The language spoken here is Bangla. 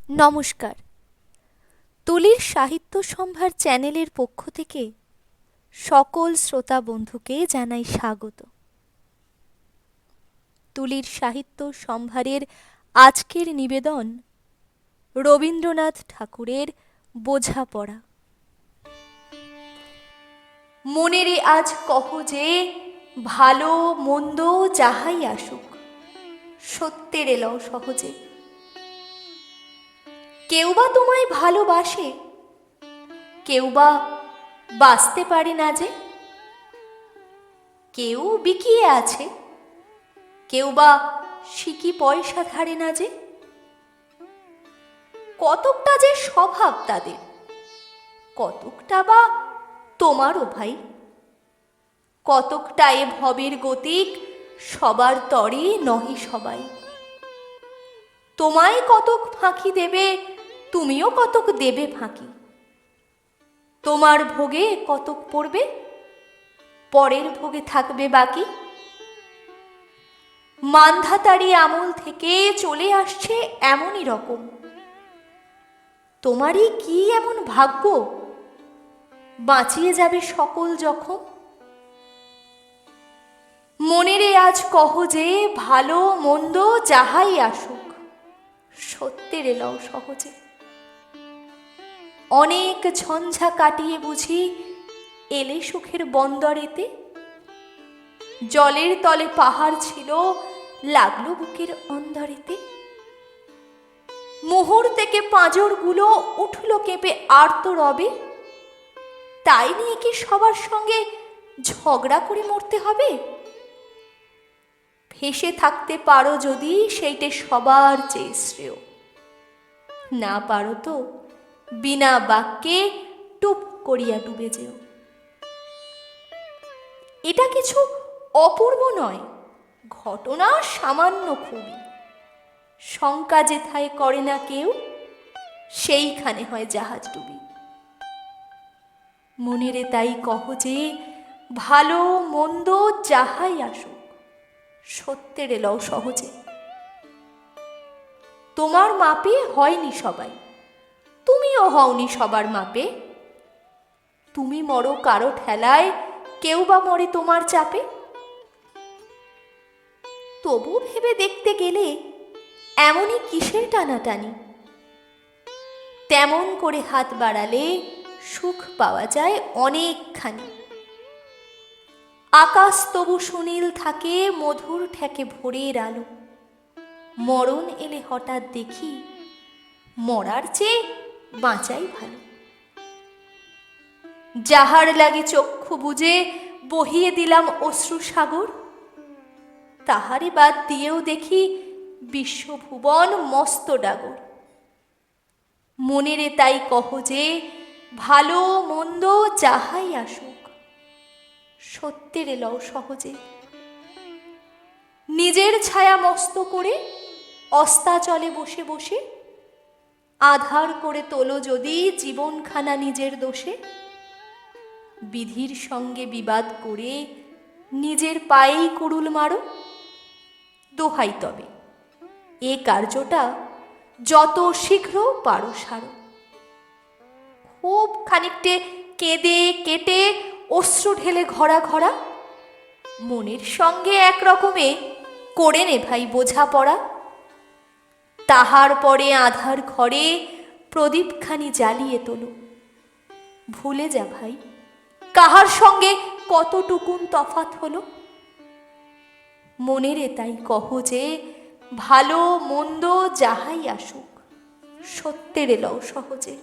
নমস্কার। তুলির সাহিত্য সম্ভার চ্যানেলের পক্ষ থেকে সকল শ্রোতা বন্ধুকে জানাই স্বাগত। তুলির সাহিত্য সম্ভারের আজকের নিবেদন রবীন্দ্রনাথ ঠাকুরের বোঝাপড়া। মনেরে আজ কহ যে ভালো মন্দ যাহাই আসুক, সত্যের এলও সহজে। কেউ বা তোমায় ভালোবাসে, কেউ বা বাঁচতে পারে না যে। কেউ বিকিয়ে আছে, কেউ বা সিকি পয়সা ধারে না যে। কতকটা যে স্বভাব তাদের, কতকটা বা তোমারও ভাই। কতকটা এ ভবের গতিক, সবার তরে নহে সবাই। তোমায় কতক ফাঁকি দেবে, তুমিও কতক দেবে ফাঁকি। তোমার ভোগে কতক পড়বে, পরের ভোগে থাকবে বাকি। মান্ধাতারি আমল থেকে চলে আসছে এমনই রকম। তোমারই কি এমন ভাগ্য, বাঁচিয়ে যাবে সকল জখম। মনেরে আজ কহ যে ভালো মন্দ যাহাই আসুক, সত্যের এলও সহজে। অনেক ঝঞ্ঝা কাটিয়ে বুঝি এলে সুখের বন্দরেতে। জলের তলে পাহাড় ছিল, লাগলো বুকের অন্দরেতে। মুহূর্তেকে পাঁজরগুলো উঠল কেঁপে আর্ত রবে। তাই নিয়ে কি সবার সঙ্গে ঝগড়া করে মরতে হবে? ভেসে থাকতে পারো যদি, সেইটে সবার চেয়ে শ্রেয়। না পারো তো বিনা বাক্যে টুপ করিয়া ডুবে যেও। এটা কিছু অপূর্ব নয়, ঘটনা সামান্য খুবই। শঙ্কা যেথায় করে না কেউ, সেইখানে হয় জাহাজ ডুবি। মনেরে তাই কহ যে ভালো মন্দ যাহাই আসুক, সত্যের এলও সহজে। তোমার মাপে হয়নি সবাই, তুমিও হওনি সবার মাপে। তুমি মরো কারো ঠেলায়, কেউ বা মরে তোমার চাপে। তবু ভেবে দেখতে গেলে এমনই কিসের টানাটানি। তেমন করে হাত বাড়ালে সুখ পাওয়া যায় অনেকখানি। আকাশ তবু সুনীল থাকে, মধুর ঠেকে ভোরের আলো। মরণ এলে হঠাৎ দেখি, মরার চেয়ে বাঁচাই ভালো। যাহার লাগে চক্ষু বুজে বহিয়ে দিলাম অশ্রু সাগর, তাহারে বাদ দিয়েও দেখি বিশ্বভুবন মস্ত ডাগর। মনেরে তাই কহ যে ভালো মন্দ যাহাই আসুক, সত্যের এলও সহজে। নিজের ছায়া মস্ত করে অস্তাচলে বসে বসে, আধার করে তোলো যদি জীবনখানা নিজের দোষে। বিধির সঙ্গে বিবাদ করে নিজের পায়েই কুড়ুল মারো। দোহাই তবে এ কার্যটা যত শীঘ্র পারো সারো। খুব খানিকটে কেঁদে কেটে অশ্রু ঢেলে ঘরা ঘরা, মনের সঙ্গে একরকমে করে নে ভাই বোঝাপড়া। তাহার পরে আধার ঘরে প্রদীপখানি জ্বালিয়ে তোলো। ভুলে যা ভাই কাহার সঙ্গে কতটুকুন তফাৎ হলো। মনেরে তাই কহ যে ভালো মন্দ যাহাই আসুক, সত্যের এলও সহজে।